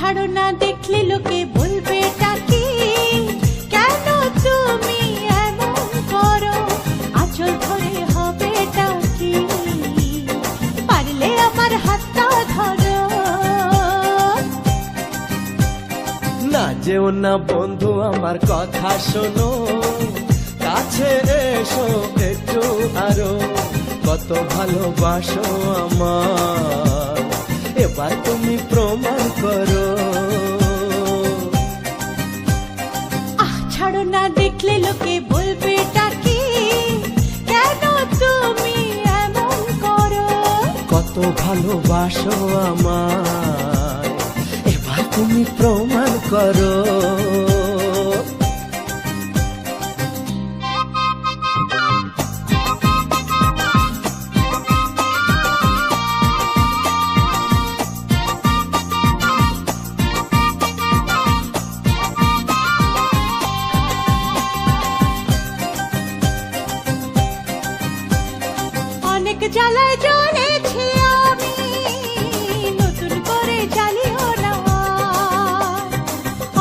ছাড়ো না, দেখলে লোকে বলবে টাকি, কেন তুমি এমন করো, আঁচল ধরে হবে টাকি, পারলে আমার হাতটা ধরো। না যেও না বন্ধু, আমার কথা শোনো, কাছে এসো একটু আরো, কত ভালোবাসো আমার, এবার তুমি প্রমাণ করো। ছাড়ো না, দেখলে লোকে বলবে টাকি, কেন তুমি এমন করো, কত ভালোবাসো আমার, এবার তুমি প্রমাণ করো। অনেক জ্বালায় জ্বলেছি আমি, নতুন করে জ্বালিও না,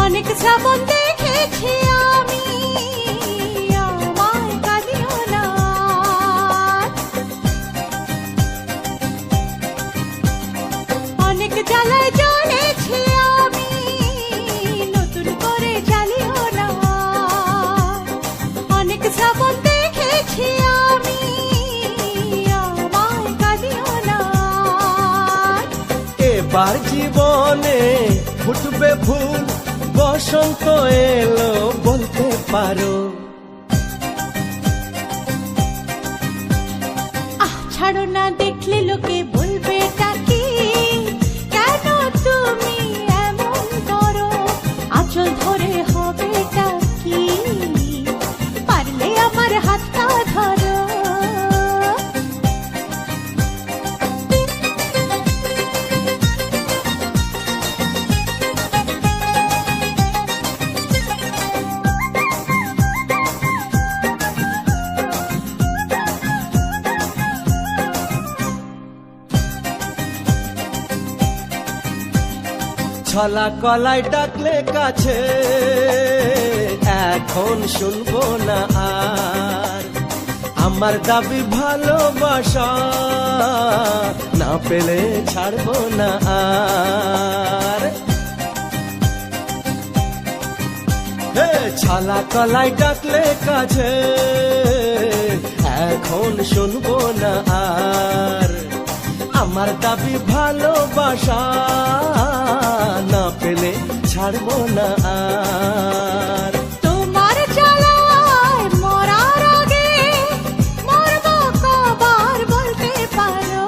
অনেক শ্রাবণ দেখেছি আমি, আমায় কাঁদিও না। অনেক জ্বালায় জ্বলেছি আমি, নতুন করে জ্বালিও না, অনেক শ্রাবণ দেখেছি আমি, এবার জীবনে ফুটবে ফুল, বসন্ত এলো বলতে পারো। ছাড়ো না, দেখলে লোকে বলবে টাকি, কেন তুমি এমন করো, আঁচল ধরে হবে টাকি, পারলে আমার হাতটা ধরো। ছলা কলাই ডাকলে কাছে, এখন শুনবো না আর, আমার দাবি ভালোবাসা, না পেলে ছাড়বো না আর। ছলা কলাই ডাকলে কাছে, এখন শুনবো না আর, আমার দাবি ভালোবাসা, না পেলে ছাড়বো না আর। তোমার জ্বালায় মরার আগে মরবো কবার বলতে পারো।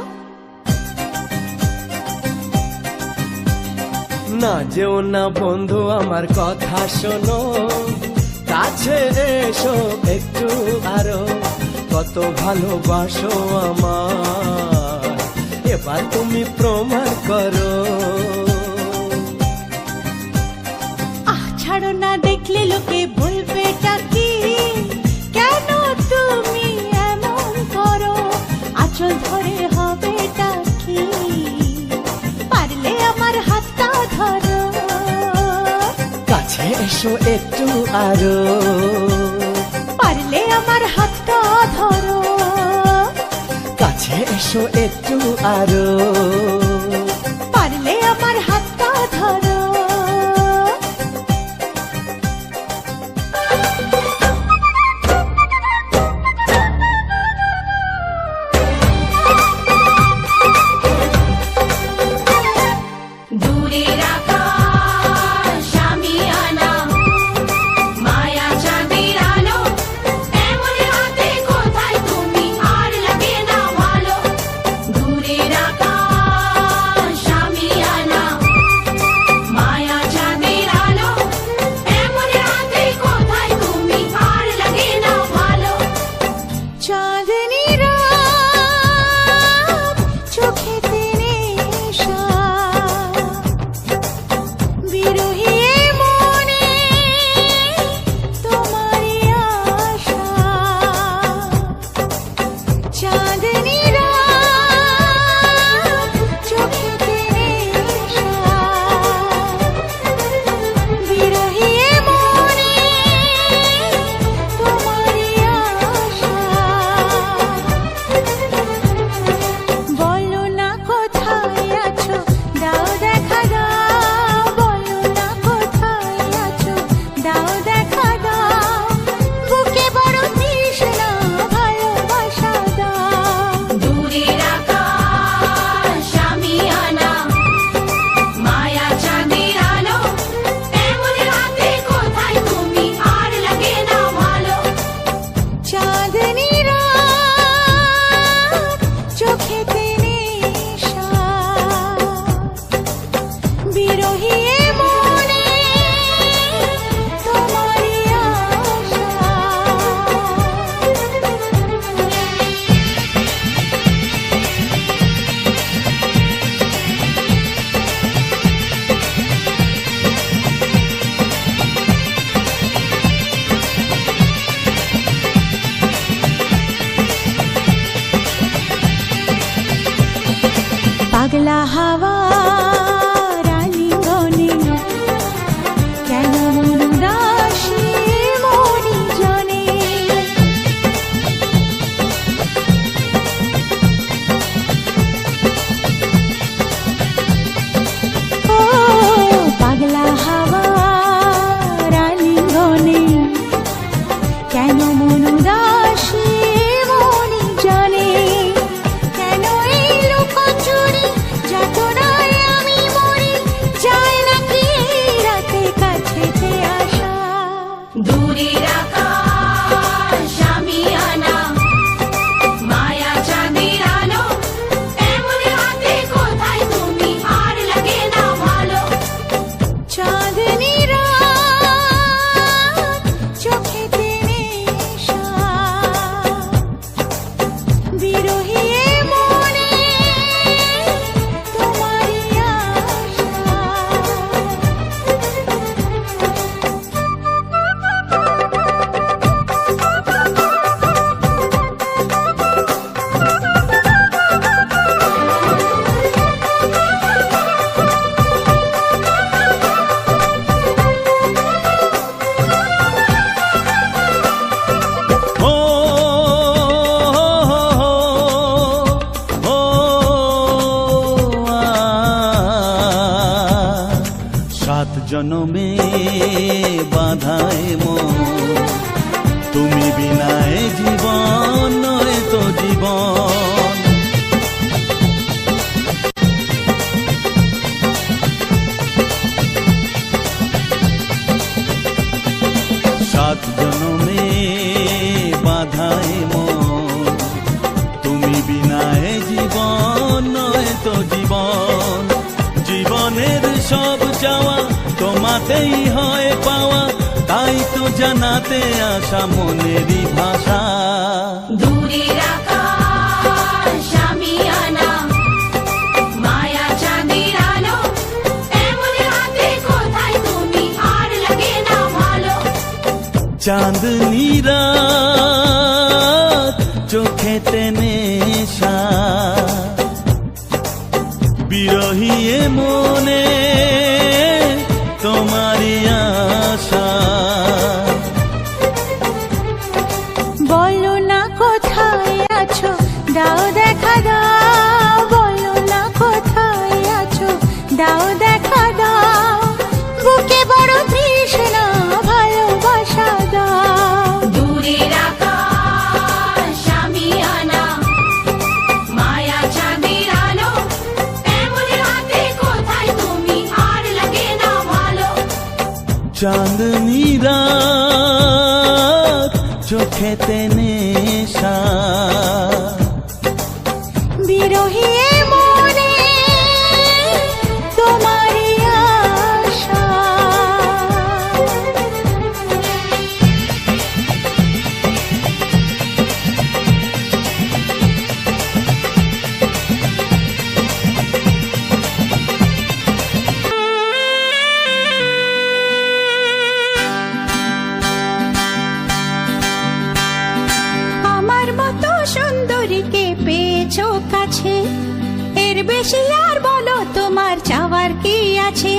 না যেও না বন্ধু, আমার কথা শোনো, কাছে এসো একটু আরো, কত ভালোবাসো আমার, এবার তুমি প্রমাণ করো। ছাড়ো না, দেখলে লোকে বলবে টাকি, কেন তুমি এমন করো, আঁচল ধরে হবে টাকি, পারলে আমার হাতটা ধরো। কাছে এসো একটু আরো, পারলে আমার হাতটা ধরো। কাছে এসো একটু আরো, পারলে আমার হাতটা ধরো। দূরের আকাশ আমি আনা, মায়া চাঁদের আলো, এমন হাতে কোথায় তুমি, আর লাগে না ভালো। দূরের আকাশ জনমে বাধায় মন, তুমি বিনায় জীবন নয় তো জীবন। সাত জনমে বাধায় মন, তুমি বিনায় জীবন নয় তো জীবন। জীবনের সব চাওয়া তোমাতেই হয় পাওয়া, তাই তো জানাতে আসা মনেরই ভাষা। দূরের আকাশ শামিয়ানা, মায়া চাঁদের আলো, এমনি হাতে কোথায় তুমি আর লাগে না ভালো। চাঁদনি রাত চোখেতে নেশা, বিরহী এ মনে তোমারই আশা। বলো না কোথায় আছো, দাও দেখা দাও। বলো না কোথায় আছো, দাও দেখা দাও। বুকে বড় তৃষ্ণা, ভালোবাসা দাও। দূরের আকাশ শামিয়ানা, মায়া চাঁদের আলো, এমনি হাতে কোথায় তুমি আর লাগে না ভালো। চাঁদনি রাত চোখেতে নেশা, বিরহী এ মনে তোমারই আশা। আমার মতো সুন্দরীকে পেয়েছো কাছে, এর বেশি আর বলো তোমার চাওয়ার কি আছে।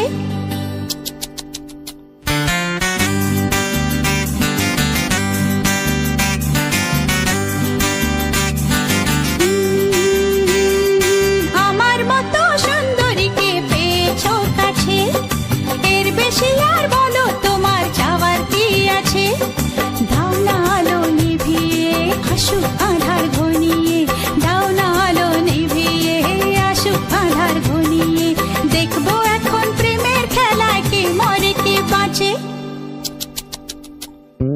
আমার মতো সুন্দরীকে পেয়েছো কাছে, এর বেশি আর বলো তোমার চাওয়ার কি আছে। দাও না আলো নিভিয়ে, আসুক আধার ঘনিয়ে। দাও না আলো নিভিয়ে, আসুক আধার ঘনিয়ে। দেখবো এখন প্রেমের খেলায় কে মরে কে বাঁচে।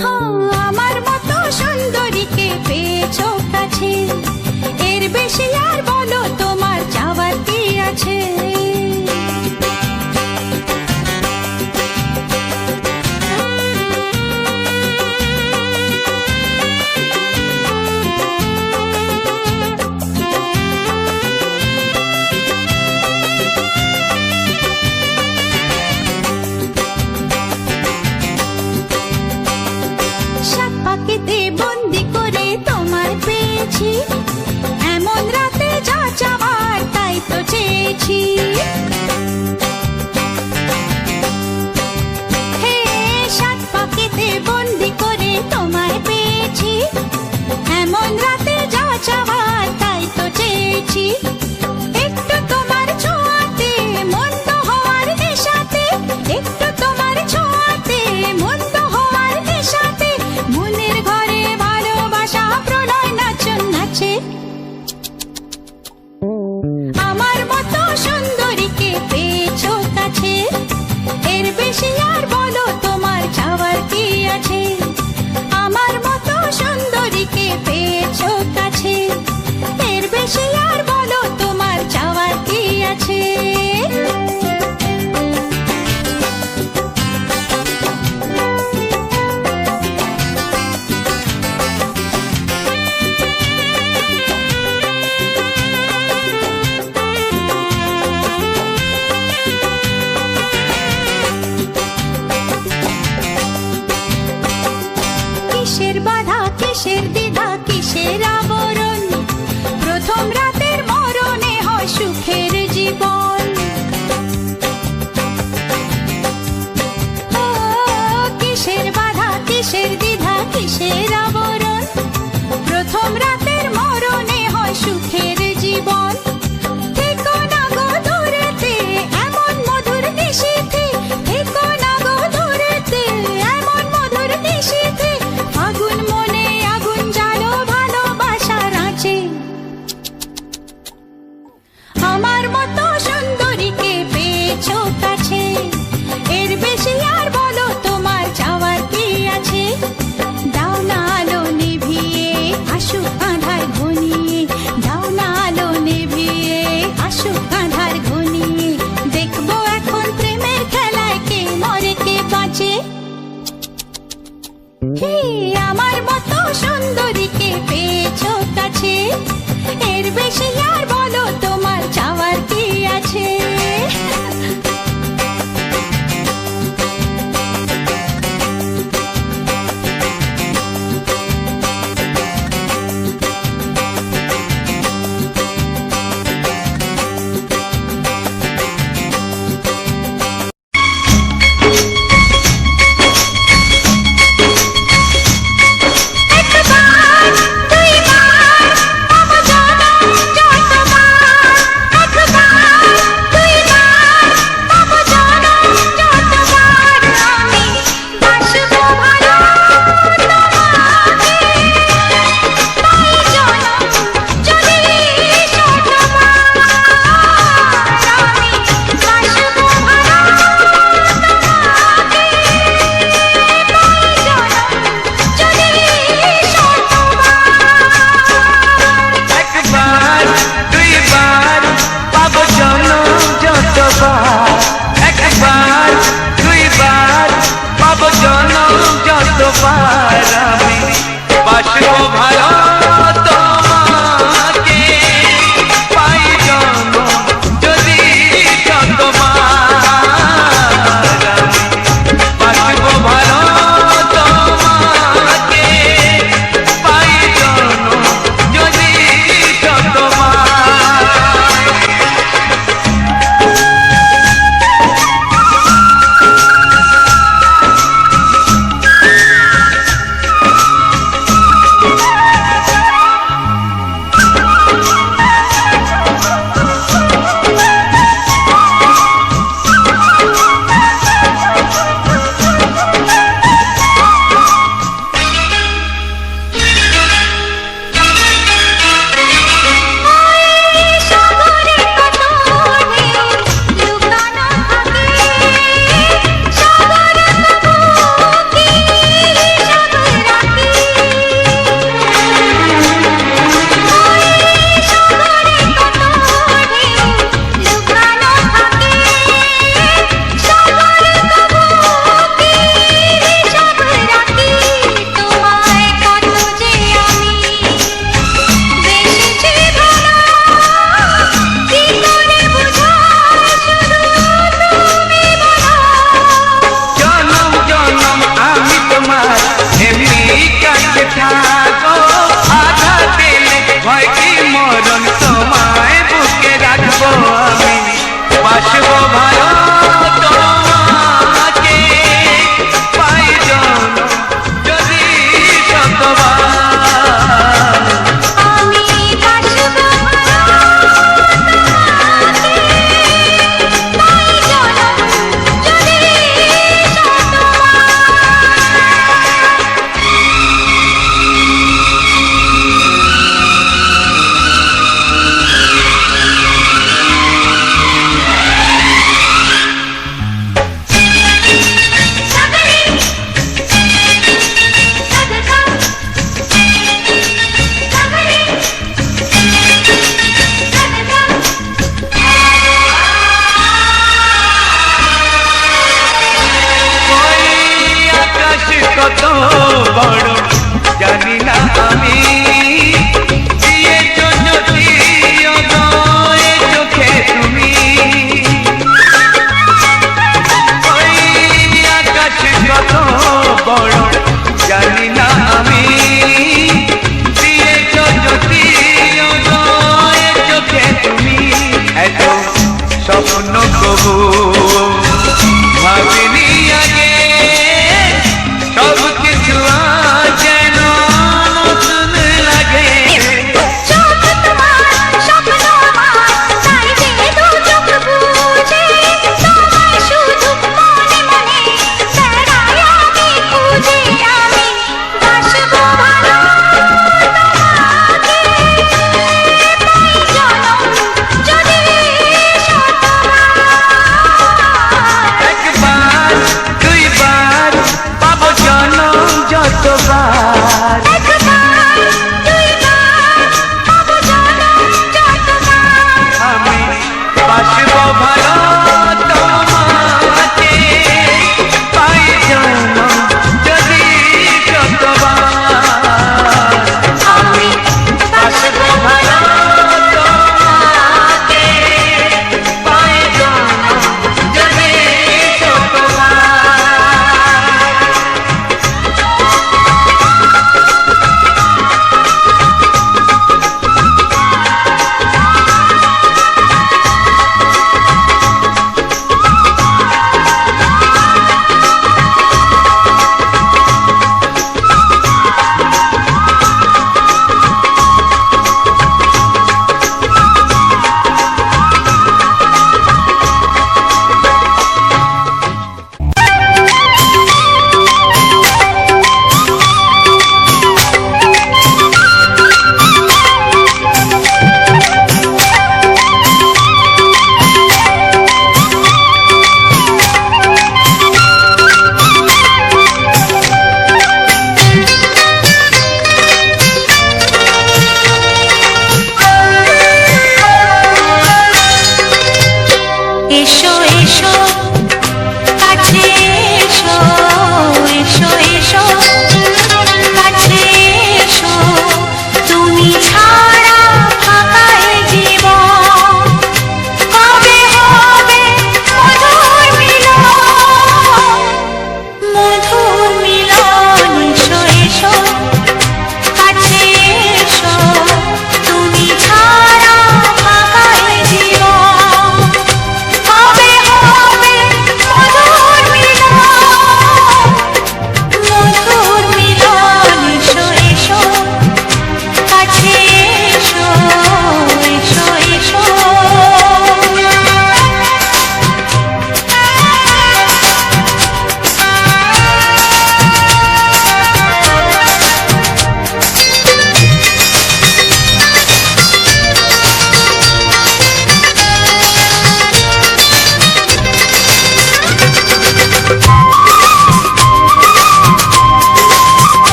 হ্যাঁ, আমার মতো সুন্দরীকে পেয়েছো কাছে, এর বেশি আর বলো তোমার চাওয়ার কি আছে। সাত পাখিতে বন্দি করে তোমার পেয়েছি, এমন রাতে যা চাওয়ার তাই তো চেয়েছি। হে, সাত পাখিতে বন্দি করে তোমায় পেয়েছি, এমন রাতে যা চাওয়ার তাই তো চেয়েছি। একটু তোমার ছোঁয়াতে মন্দ হওয়ার নেশাতে, একটু তোমার ছোঁয়াতে মন্দ হওয়ার নেশাতে, মনের ঘরে ভালোবাসা প্রলয় নাচন নাচে। আমার মতো সুন্দরীকে পেয়েছো কাছে, এর বেশি আর বলো তোমার চাওয়ার কি আছে। আমার মতো সুন্দরীকে পেয়েছো কাছে, এর বেশি আর বলো তোমার চাওয়ার কি আছে। কিসের বাধা, কিসের দ্বিধা, কিসের আবরণ, প্রথম রাতের মরণে হয় সুখের জীবন। ও, কিসের বাধা, কিসের দ্বিধা, কিসের আবরণ, প্রথম রাতের মরণে হয় সুখের জীবন। থেকো না গো দূরেতে, এমন মধুর নিশীথে, থেকো বেশি আর বলো তোমার চাওয়ার কি আছে একবার দুইবার পাবো জনম যতবার একবার দুইবার পাবো জনম যতবার আমি বাসবো ভালো তোমাকে তাই জনম যদি শতবার আমি বাসবো ভালো তোমাকে তাই জনম যদি একবার দুইবার পাবো জনম যতবার একবার দুইবার পাবো জনম যতবার আমি বাসবো ভালো তোমাকে পাই জনম যদি শতবার আমি বাসবো ভালো তোমাকে পাই জনম যদি শতবার সাগরে কত ঢেউ লুকানো থাকে সাগর তবু কি সাগর রাখে সাগরে কত ঢেউ লুকানো থাকে সাগর তবু কি সাগর রাখে তোমায় কত যে আমি বেশি ভালো কি করে বুঝাই শুধু তুমি বলো জনম জনম আমি তোমার এমনি কাছে থাকো আধা দিলে ভয় কি মরণ তোমায় বুকে রাখবো আমি বাসবো ভালো তোমাকে পাই জনম যদি শতবার আমি বাসবো ভালো তোমাকে তাই জনম যদি শতবার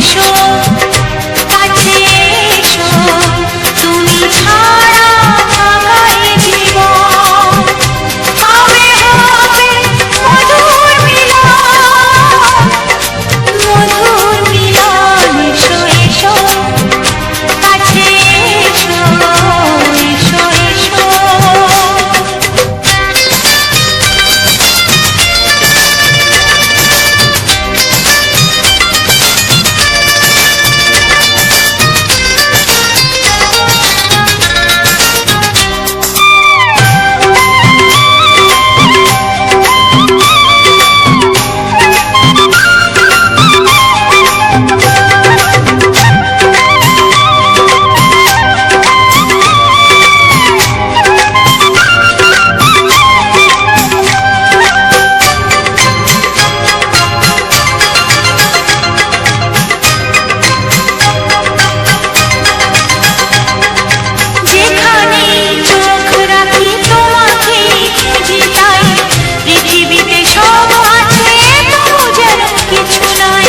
এসো কাছে এসো তুমি ছাড়া থাকাই জীবন হবে হবে মধুর মিলন এসো এসো কাছে এসো এসো এসো যেখানে চোখ রাখি তোমাকে খুঁজি তাই পৃথিবীতে সব আছে তবু যেন কিছু নাই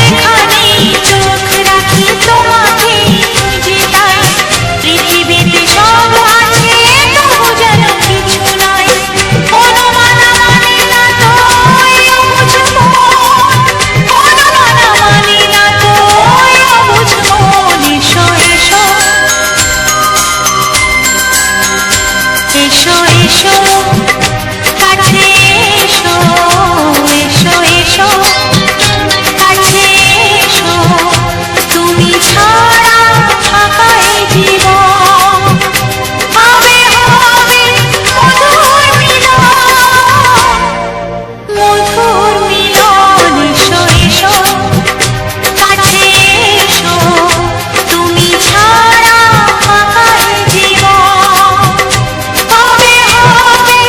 যেখানে চোখ রাখি তোমাকে খুঁজি তাই পৃথিবীতে সব আছে তবু যেন কিছু নাই অনুমান মানে না তো অবুঝ মন অনুমান মানে না তো অবুঝ মন এসো এসো এসো এসো কাছে এসো এসো এসো কাছে এসো তুমি ছাড়া থাকাই জীবন হবে হবে মধুর মিলন এসো এসো কাছে এসো তুমি ছাড়া থাকাই জীবন হবে হবে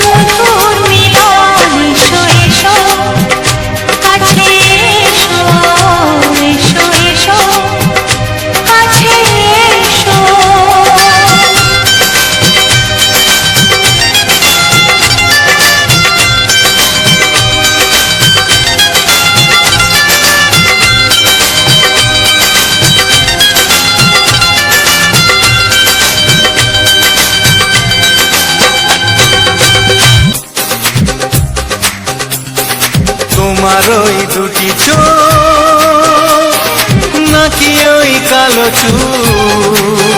মধুর মিলন এসো এসো কাছে এসো এসো এসো কাছে এসো তোমার ওই দুটি চোখ নাকি ওই কালো চুল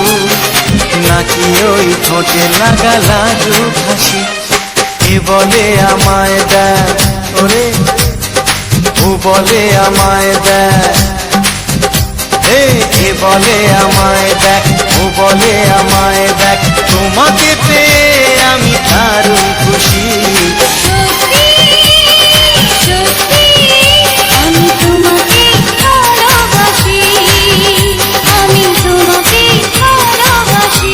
নাকি ওই ঠোঁটে লাগা লাজু হাসি এ বলে আমায় দেখ ওরে ও বলে আমায় দেখ এ বলে আমায় দেখ ও বলে আমায় দেখ তোমাকে পেয়ে আমি দারুণ খুশি সত্যি সত্যি আমি তোমাকে ভালোবাসি আমি তোমাকে ভালোবাসি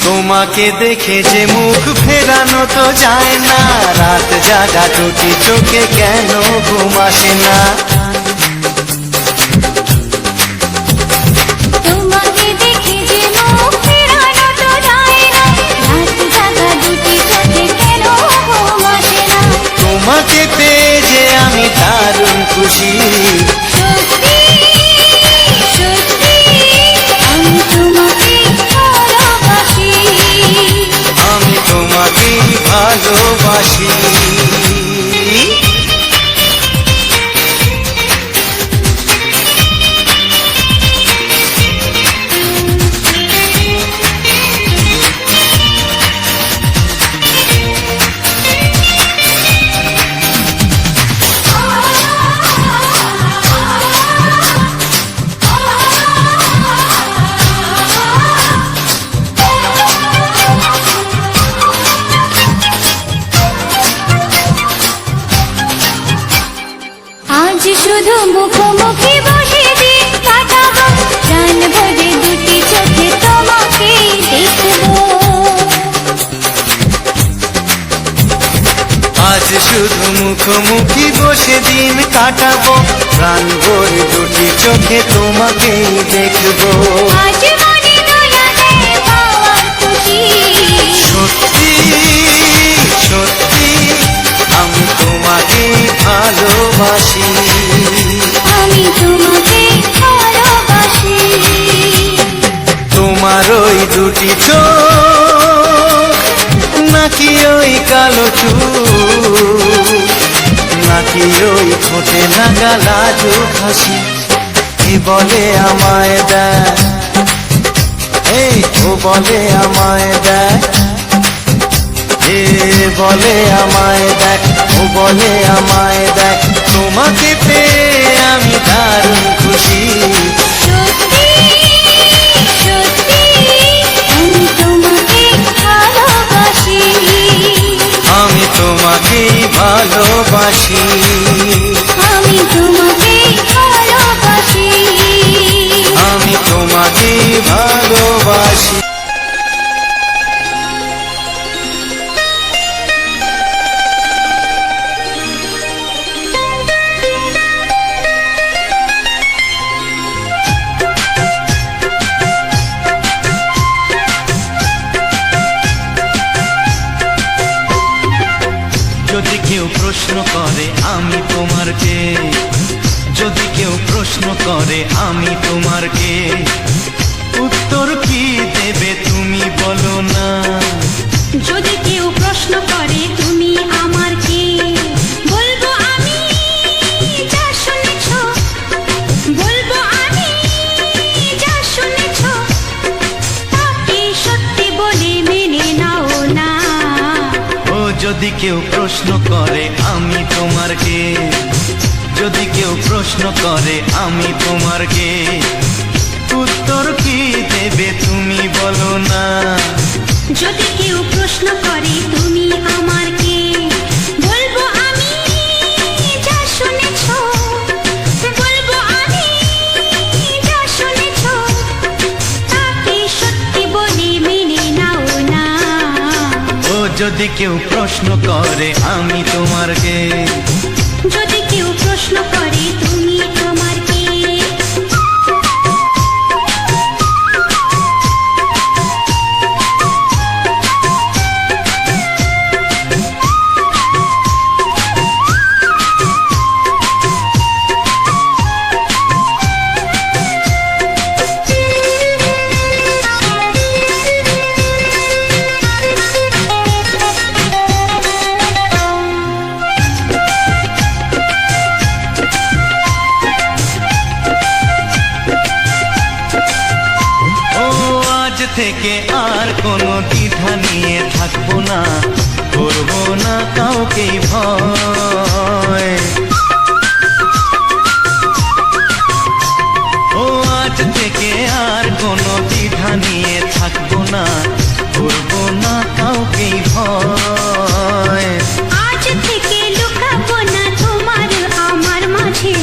তোমাকে দেখে যে মুখ ফেরানো তো যায় না রাত জাগা দুটি চোখে কেন ঘুম আসে না তোমাকে দেখে যে মুখ ফেরানো তো যায় না রাত জাগা দুটি চোখে কেন ঘুম আসে না তোমাকে পেয়ে যে আমি দারুণ খুশি সত্যি সত্যি আমি তোমাকে ভালোবাসি আমি তোমাকেই ভালোবাসি মুখোমুখি বসে দিন কাটাবো, প্রাণ ভরে দুটি চোখে তোমাকেই দেখবো। আজ মনে দোলাতে পাওয়ার খুশি, সত্যি সত্যি আমি তোমাকেই ভালোবাসি। আমি তোমাকে ভালোবাসি। তোমার ওই দুটি চোখ, নাকি ওই কালো চুল, নাকি ওই ঠোঁটে লাগা লাজুক হাসি, এ বলে আমায় দেখ, এই ও বলে আমায় দেখ, এ বলে আমায় দেখ, ও বলে আমায় দেখ, তোমাকে পেয়ে আমি দারুণ খুশি। সত্যি সত্যি আমি তোমাকে ভালোবাসি। আমি তোমাকেই ভালোবাসি। আমি তোমাকে ভালোবাসি। আমি তোমাকেই ভালোবাসি। যদি কেউ প্রশ্ন করে আমি তোমার কে, যদি কেউ প্রশ্ন করে আমি তোমার কে, উত্তর কি দেবে তুমি বলো না। যদি কেউ প্রশ্ন করে তুমি আমার কে, বলবো আমি যা শুনেছ, বলবো আমি যা শুনেছ, তাকে সত্যি বলে মেনে নাও না। ও যদি কেউ প্রশ্ন করে আমি তোমার কে, যদি কেউ প্রশ্ন করে আমি তোমার কে, উত্তর কি দেবে তুমি বলো না। যদি কেউ প্রশ্ন করে তুমি আমার কে, বলবো আমি যা শুনেছ, বলবো আমি যা শুনেছ, তাকে সত্যি বলে মেনে নাও না। ও যদি কেউ প্রশ্ন করে আমি তোমার কে, যদি কেউ প্রশ্ন করে তুমি আমার কে, থেকে আর কোনো দ্বিধা নিয়ে থাকবো না, করবো না কাউকে ভয়। ও আজ থেকে আর কোনো দ্বিধা নিয়ে থাকবো না, করবো না কাউকে ভয়। আজ থেকে লুকাবো না তোমার আমার মাঝে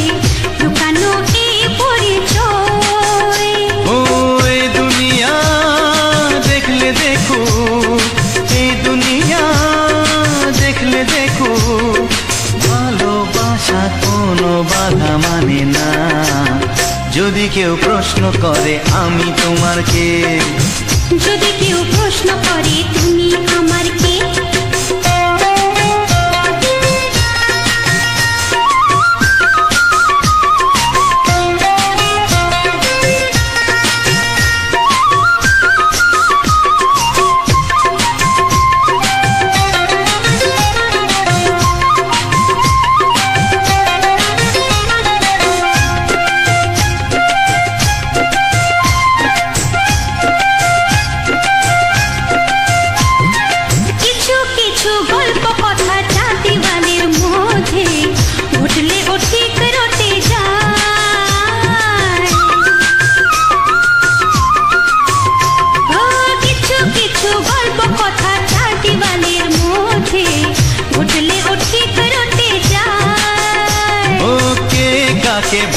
লুকানো এই পরিচয়। ও এই দুনিয়া দেখলে দেখো, এই দুনিয়া দেখলে দেখো, ভালোবাসা কোনো বাধা মানে না। যদি কেউ প্রশ্ন করে আমি তোমার কে, যদি কেউ প্রশ্ন করে তুমি আমার কে,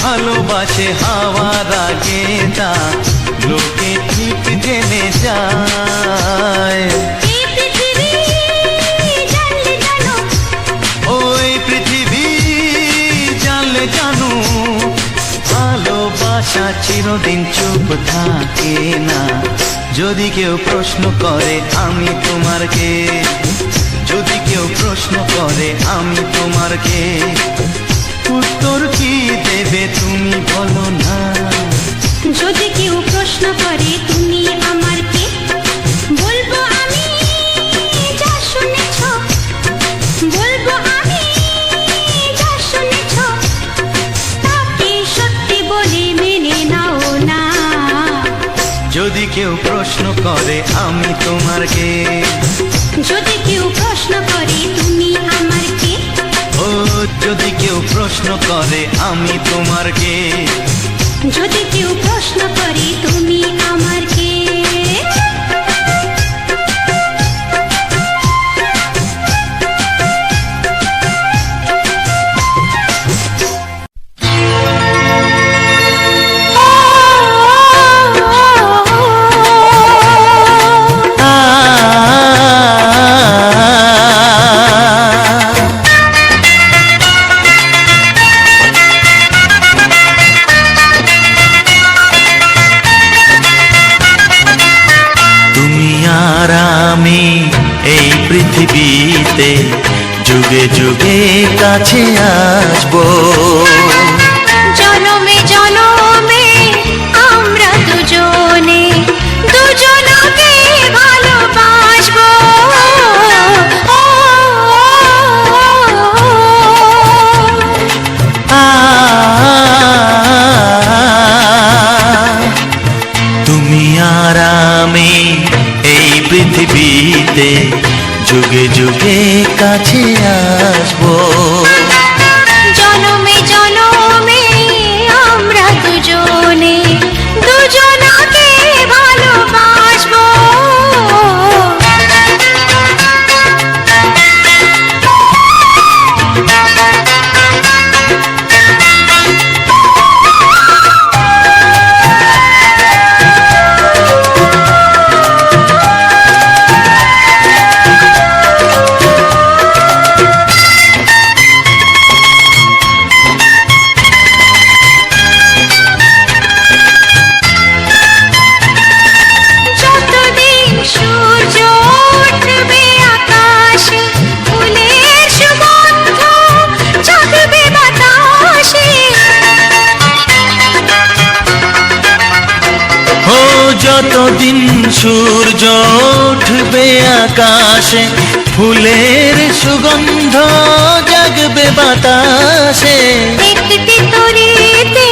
ভালোবাসে হাওয়ার আগে তা লোকে ঠিক জেনে যায়। এই পৃথিবী জানলে জানো, ওই পৃথিবী চিরদিন চুপ থাকে না। যদি কেউ প্রশ্ন করে আমি তোমার কে, যদি কেউ প্রশ্ন করে আমি তোমার কে, উত্তর কি দেবে তুমি বলো না। যদি কেউ প্রশ্ন করে তুমি আমার কে, বলবো আমি যা শুনেছ, বলবো আমি যা শুনেছ, তাকে সত্যি বলে মেনে নাও না। যদি কেউ প্রশ্ন করে আমি তোমার কে, যদি কেউ প্রশ্ন করে তুমি আমার কে, ও যদি কেউ প্রশ্ন করে আমি তোমার কে, যদি কেউ প্রশ্ন করে তুমি আমার কে। এই পৃথিবীতে যুগে যুগে কাছে আসবো, জনমে জনমে আমরা দুজনে দুজনকে ভালোবাসবো। তুমি আর আমি এই পৃথিবীতে যুগে যুগে কাছে আসবো, জনমে জনমে আমরা দুজনে দুজনকে ভালোবাসবো। যতদিন সূর্য উঠবে আকাশে, ফুলের সুগন্ধ জাগবে বাতাসে, একটি তরিতে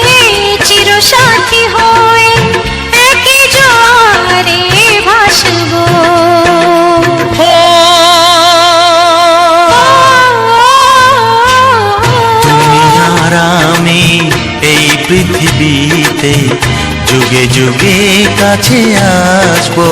চিরসাথী হয়ে একই জোয়ারে ভাসবো। তুমি আর আমি এই পৃথিবীতে যুগে যুগে কাছে আসবো।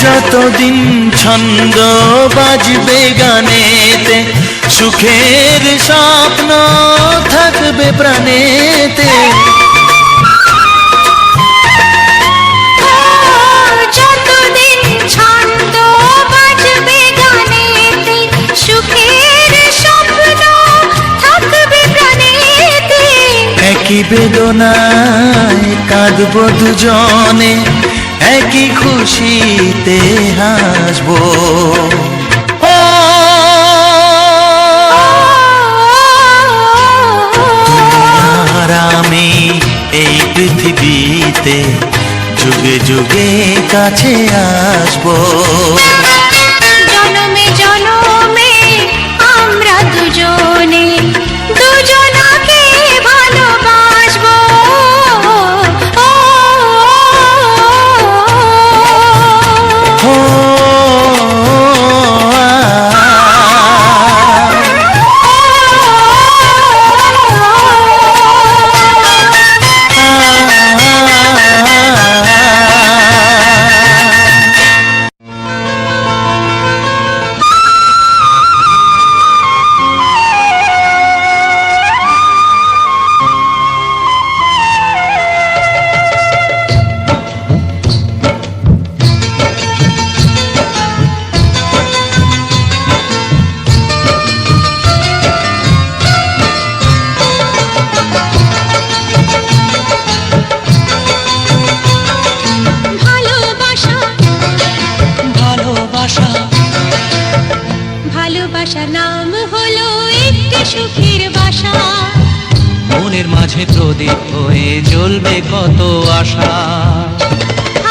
যতদিন ছন্দ বাজবে গানেতে, সুখের স্বপ্ন থাকবে প্রাণেতে, যতদিন ছন্দ বাজবে গানেতে, সুখের স্বপ্ন থাকবে প্রাণেতে, একই বেদনায় কাঁদবো দুজনে, একই খুশিতে হাসবো। তুমি আর আমি এই পৃথিবীতে যুগে যুগে কাছে আসবো, জনমে জনমে আমরা দুজনে দুজনকে ভালোবাসবো। মাঝে প্রদীপ হয়ে জ্বলবে কত আশা।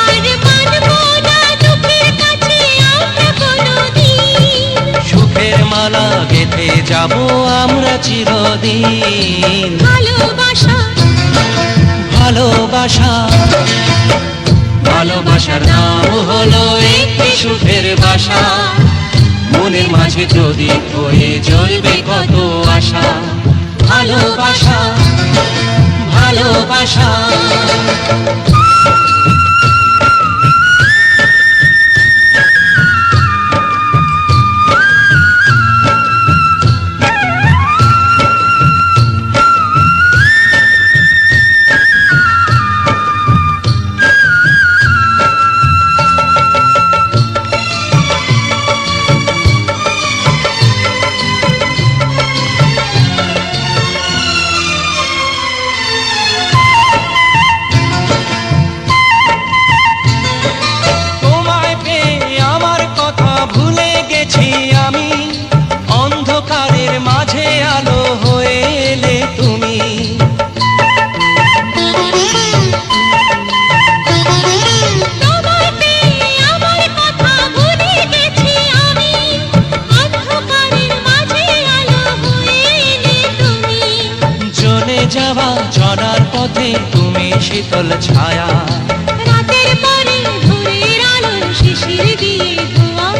আর মানবো না দুঃখের কাছে আমরা কোনোদিন, সুখের মালা গেঁথে যাব আমরা চিরদিন। ভালোবাসা ভালোবাসা ভালোবাসার নাম হলো একটি সুখের বাসা, মনের মাঝে প্রদীপ হয়ে জ্বলবে কত আশা। ভালোবাসা ভালোবাসা তোমায় পেয়ে আমার কথা ভুলে গেছি আমি, অন্ধকারের মাঝে আলো হয়ে এলে তুমি। তোমায় পেয়ে আমার কথা ভুলে গেছি আমি, অন্ধকারের মাঝে আলো হয়ে এলে তুমি। চলে যাওয়া চলার পথে তুমি শীতল ছায়া, রাতের পরে ভোরের আলো শিশির দিয়ে ধোয়া।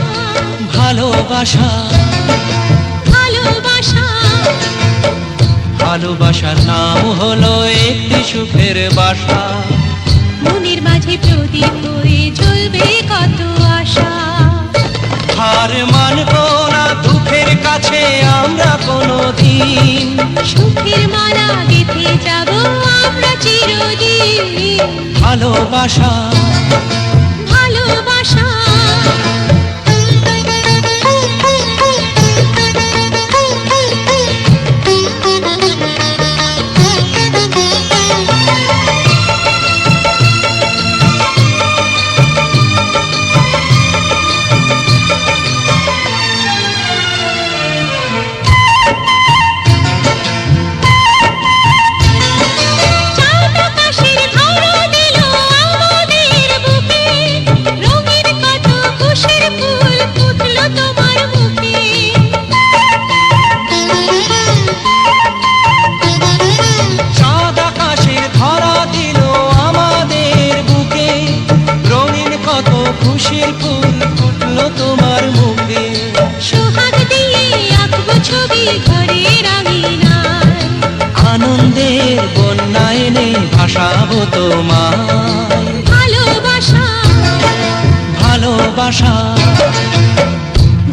ভালোবাসা ভালোবাসা ভালোবাসার নাম হলো একটি সুখের বাসা, মনের মাঝে প্রদীপ হয়ে জ্বলবে কত আশা। হার মানবো না দুঃখের কাছে আমরা কোনোদিন। সুখের মালা গেঁথে যাব আমরা চিরদিন। ভালোবাসা ভালোবাসা চাঁদ আকাশের ধরা দিল আমাদের বুকে, রঙিন কত খুশির ফুল ফুটলো তোমার মুখে। চাঁদ আকাশের ধরা দিল আমাদের বুকে, রঙিন কত খুশির ফুল ফুটলো তোমার মুখে। সোহাগ দিয়ে আঁকবো ছবি ঘরের আঙিনায়, আনন্দের বন্যা এনে ভাসাবো তোমায়। ভালোবাসা ভালোবাসা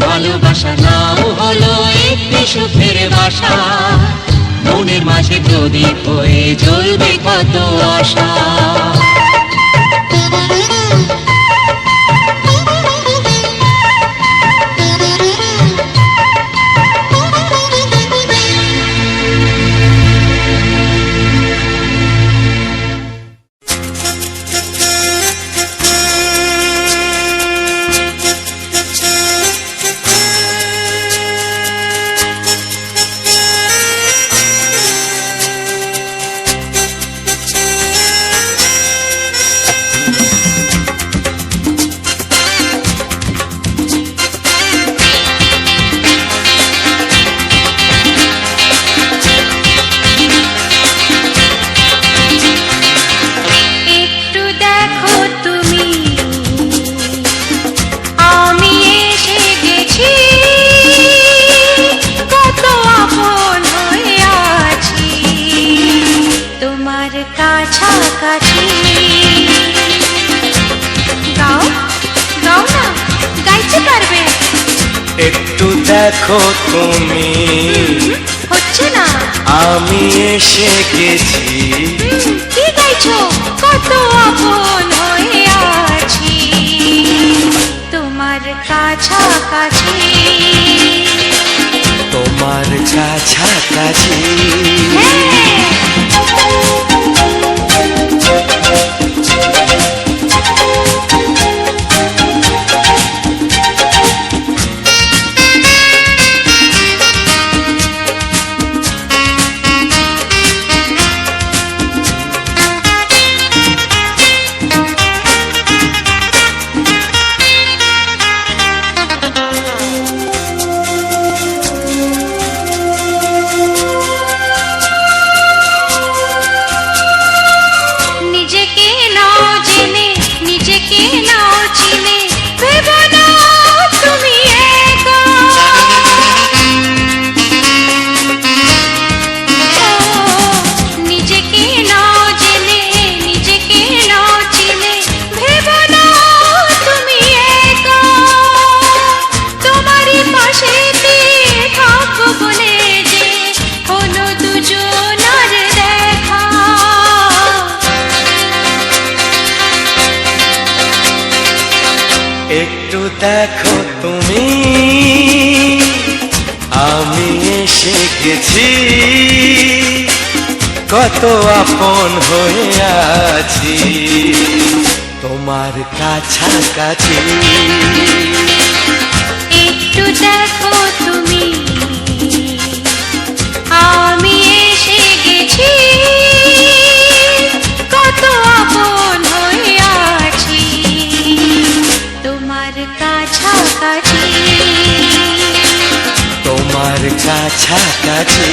ভালোবাসা নাম হলো একটি সুখের বাসা, মনের মাঝে প্রদীপ হয়ে জ্বলবে কত আশা। একটু দেখো তুমি, আমি এসে গেছি, কত আপন হয়ে আছি তোমার কাছাকাছি। গাও গাও না, গাইতে পারবে? একটু দেখো তুমি, হচ্ছে না। আমি এসে গেছি, কি গাইছো? কত আপন হয়ে আছি তোমার কাছাকাছি। তোমার কাছাকাছি। দেখো তুমি আমি এসে গেছি, কত আপন হয়ে আছি তোমার কাছাকাছি। একটু দেখো তুমি আমি এসে গেছি, কত আপন হয়ে আছি তোমার কাছাকাছি। তোমার কাছাকাছি।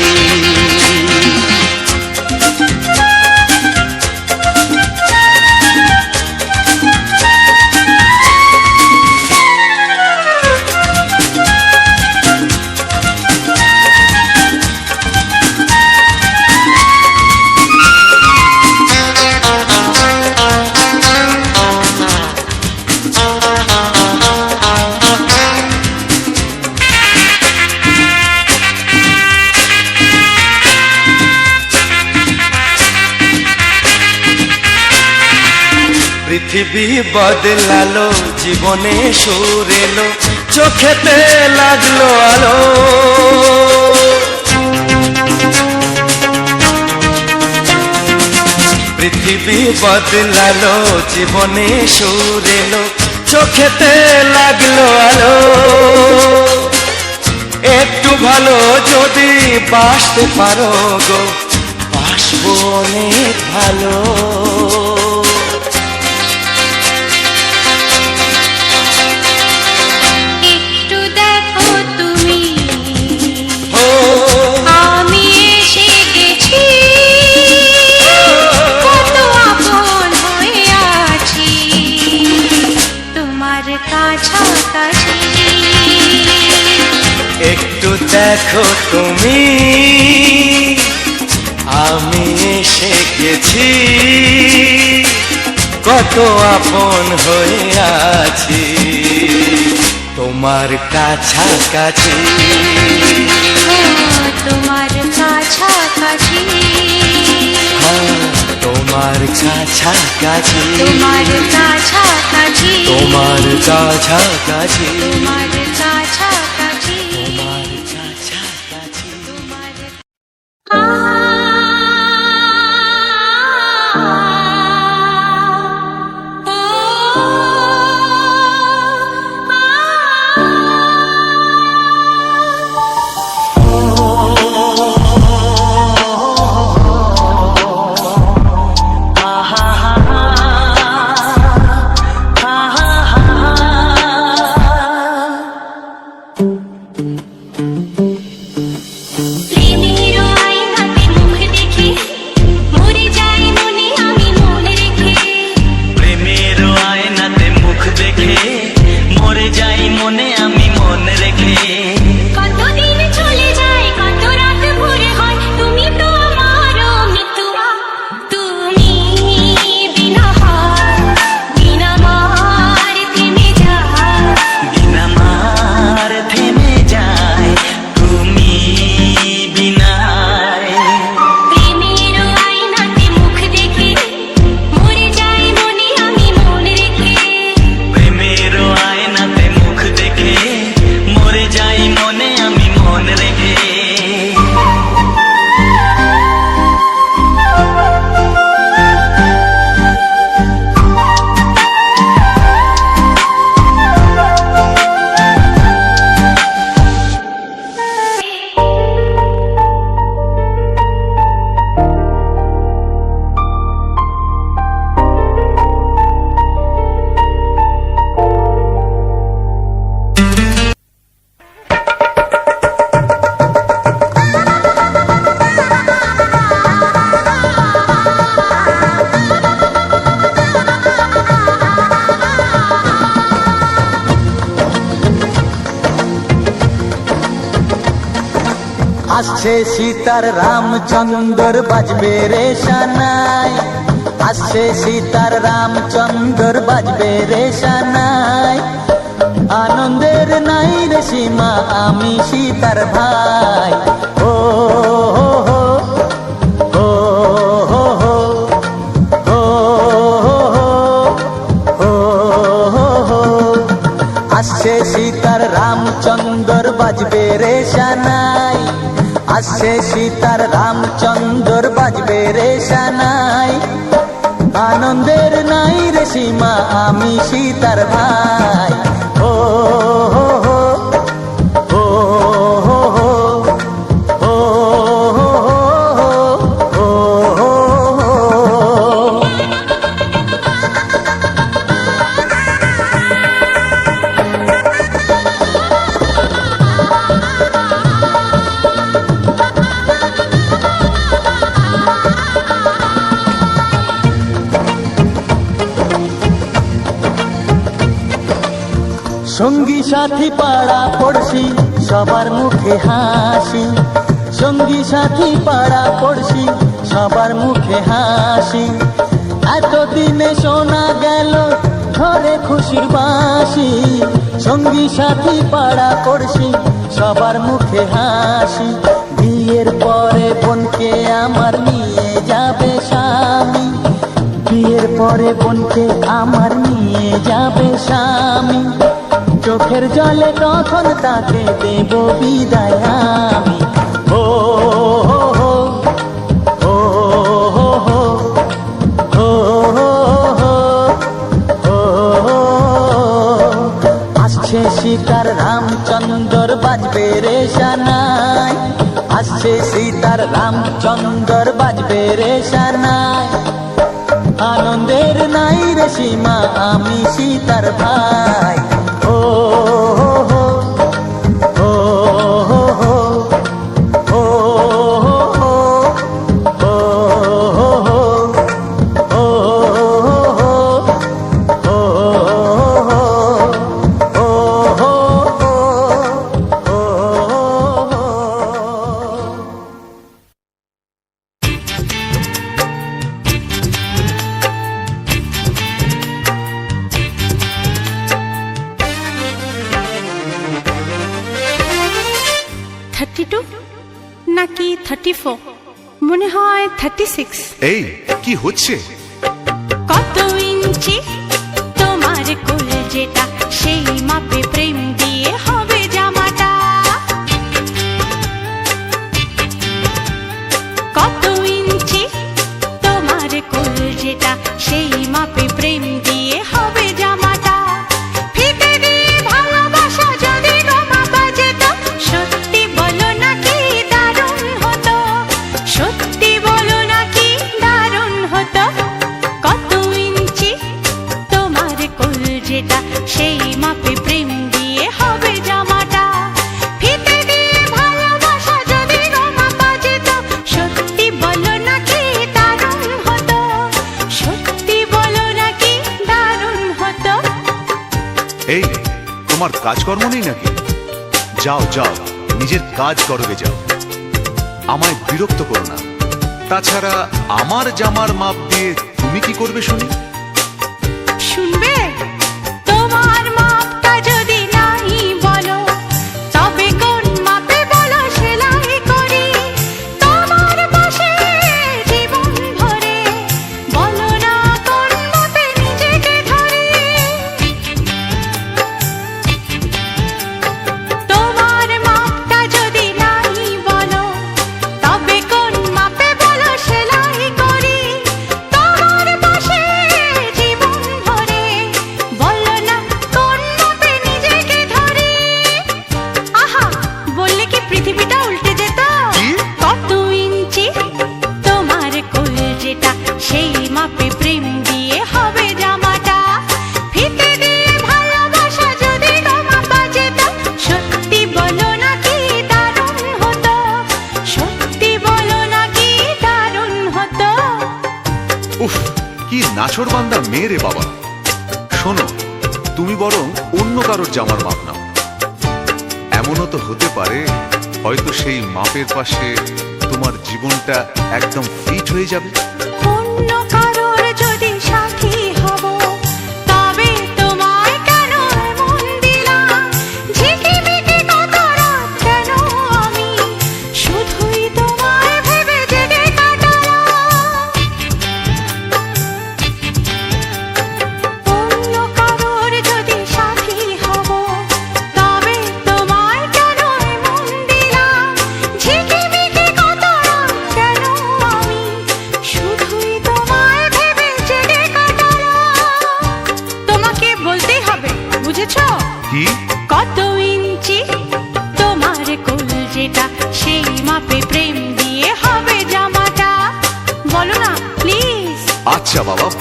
পৃথিবী বদলালো, জীবনে সুর এলো, চোখেতে লাগলো আলো। পৃথিবী বদলালো, জীবনে সুর এলো, চোখেতে লাগলো আলো। একটু ভালো যদি বাসতে পারো গো, বাসবো অনেক ভালো। একটু দেখো তুমি আমি এসে গেছি, কত আপন হয়ে আছি তোমার কাছাকাছি। একটু দেখো তুমি আমি এসে গেছি, কত আপন হয়ে আছি তোমার কাছাকাছি। তোমার কাছাকাছি। তোমার কাছাকাছি। তোমার কাছাকাছি। তোমার কাছাকাছি। তোমার কাছাকাছি। তোমার কাছাকাছি। প্রেমের আয়নাতে মুখ দেখে মরে যাই মনে আমি মনে রেখে। প্রেমের আয়নাতে মুখ দেখে মরে যাই মনে আমি মন রেখে। কতদিন চলে যায় কত রাত ভোরে হয়, তুমি তো আমারও মৃত্যুয়া। তুমি বিনা হার বিনা মার থেমে যায়, বিনা মার থেমে যায় তুমি বিনায়। প্রেমের আয়নাতে মুখ দেখে মরে যাই মনে আমি মনে রেখে। প্রেমের আয়নাতে মুখ দেখে মরে যাই মনে আমি মন রেখে। আসছে সীতার রামচন্দ্র বাজবে রে সানাই, আসছে সীতার রামচন্দ্র বাজবে রে সানাই। আনন্দের নাই রে সীমা আমি সীতার ভাই। ও হো হো ও হো হো ও হো হো ও হো হো। আসছে বাজবে রে সানাই, আসছে সীতার রামচন্দ্র বাজবে রে সানাই। আনন্দের নাই রে সীমা, আমি সীতার ভাই। ও হো হো, ও হো হো, ও হো হো, ও হো হো। সঙ্গী সাথী পাড়া পড়শি সবার মুখে হাসি, সঙ্গী সাথী পাড়া পড়শি সবার মুখে হাসি। এতদিনে শোনা গেল ঘরে খুশির বাঁশি, সঙ্গী সাথী পাড়া পড়শি সবার মুখে হাসি। বিয়ের পরে বোনকে আমার নিয়ে যাবে স্বামী, বিয়ের পরে বোনকে আমার নিয়ে যাবে স্বামী। চোখের জলে তখন তাকে দেব বিদায় আমি। ও হো হো, ও হো হো, ও হো হো, ও হো। আসছে সীতার রামচন্দ্র বাজবে রে সানাই, আসছে সীতার রামচন্দ্র বাজবে রে সানাই। আনন্দের নাই রে সীমা, আমি সীতার ভাই। ও হো হো, ও হো হো, ও হো হো, ও হো হো, ও হো হো, ও হো হো, ও হো হো। নাকি 34, মনে হয় 36। এই কি হচ্ছে? কত ইঞ্চি তোমার কোল যেটা, সেই মাপে প্রেম দিয়ে হবে জামাটা। কত ইঞ্চি তোমার কোল যেটা, সেই মাপে প্রেম দিয়ে হবে জামাটা। ফিতে দিয়ে ভালোবাসা যদি মাপা যেত, সত্যি বলো নাকি দারুণ হতো, সত্যি বলো নাকি দারুণ হতো। কত ইঞ্চি তোমার কোল যেটা, সেই মাপে প্রেম দিয়ে হবে জামাটা। ফিতে দিয়ে ভালোবাসা যদি মাপা যেত, সত্যি বলো নাকি দারুণ হতো, সত্যি বলো নাকি দারুণ হতো। এই তোমার কাজকর্ম নেই নাকি? যাও যাও, নিজের কাজ করবে যাও, আমায় বিরক্ত করো না। তাছাড়া আমার জামার মাপ দিয়ে তুমি কি করবে শুনি? শুনবে? তোমার মাপটা যদি নাই বলো, তবে কোন মাপে বলো সেলাই করি তোমার পাশে জীবন ভরে। বলো না কোন মাপে নিজেকে ধরি। তোমার মাপটা যদি নাই বলো, তবে কোন মাপে বলো সেলাই করি তোমার পাশে জীবন ভরে। বলো না কোন মাপে নিজেকে ধরি। আহা, বললে কি পৃথিবীটা উল্টে যেত? কি? কত ইঞ্চি তোমার কোল যেটা, সেই মাপে প্রেম দিয়ে হবে জামাটা। ফিতে দিয়ে ভালোবাসা যদি মাপা যেত, সত্যি বলো নাকি দারুণ হতো, সত্যি বলো নাকি দারুণ হতো। উফ, কি নাছোড়বান্দা মেয়ে রে বাবা। শোনো, তুমি বরং অন্য কারোর জামার মাপ নাও। এমনও তো হতে পারে হয়তো সেই মাপের পাশে তোমার জীবনটা একদম ফিট হয়ে যাবে। অন্য কারোর যদি সাথী হব, তবে তোমায় কেন মন দিলাম? ঝিকিমিকি কত রাত কেন আমি শুধুই তোমায় ভেবে জেগে কাটালাম। অন্য কারোর যদি সাথী হব, তবে তোমায় কেন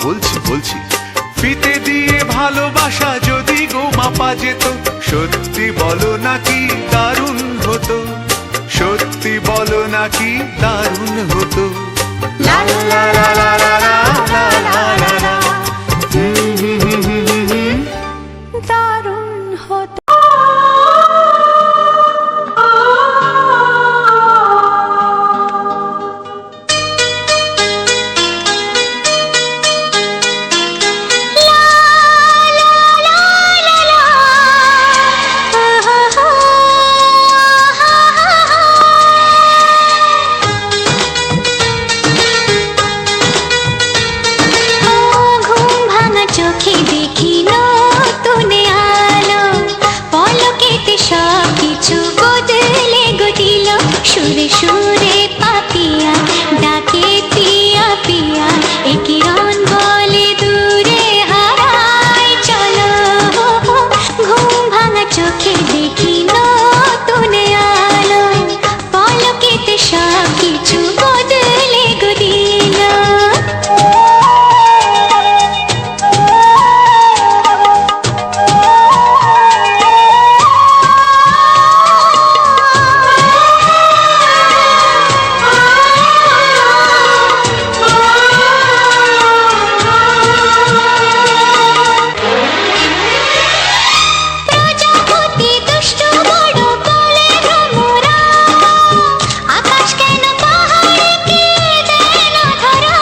বলছি বলছি ফিতে দিয়ে ভালোবাসা যদি গো মাপা যেত, সত্যি বলো নাকি দারুণ হতো, সত্যি বলো নাকি দারুণ হতো। লা লা লা লা লা লা লা লা লা লা। দারুণ হতো। চোখে দেখি নতুন আলো, পলকেতে সব কিছু বদলে গদিল। সুরে সুরে পাপিয়া ডাকে পিয়া পিয়া, এ কিরণ বলে দূরে হারায় চলো। ঘুম ভাঙা চোখে দেখি নতুন আলো, পলকেতে সব কিছু বদলে গদিল। প্রজাপতি দুষ্টু বড় বলে ভ্রমরা, আকাশ কেন পাহাড়কে দেয় না ধরা।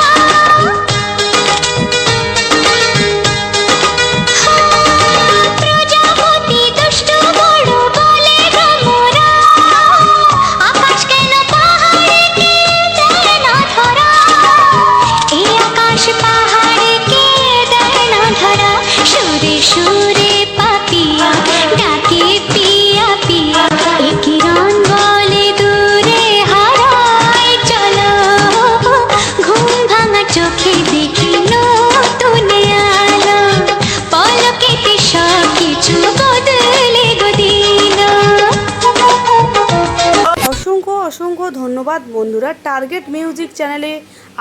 প্রজাপতি দুষ্টু বড় বলে ভ্রমরা, আকাশ কেন পাহাড়কে দেয় না ধরা। এই আকাশ পাহাড়কে দেয় না ধরা। সুরে সুরে পাপিয়া ডাকে পিয়া পিয়া, এ কিরণ বলে দূরে হারায় চলো। ঘুম ভাঙা চোখে দেখি নতুন আলো, পলকেতে সব কিছু বদলে গদিল। অসংখ্য অসংখ্য ধন্যবাদ বন্ধুরা। টার্গেট মিউজিক চ্যানেলে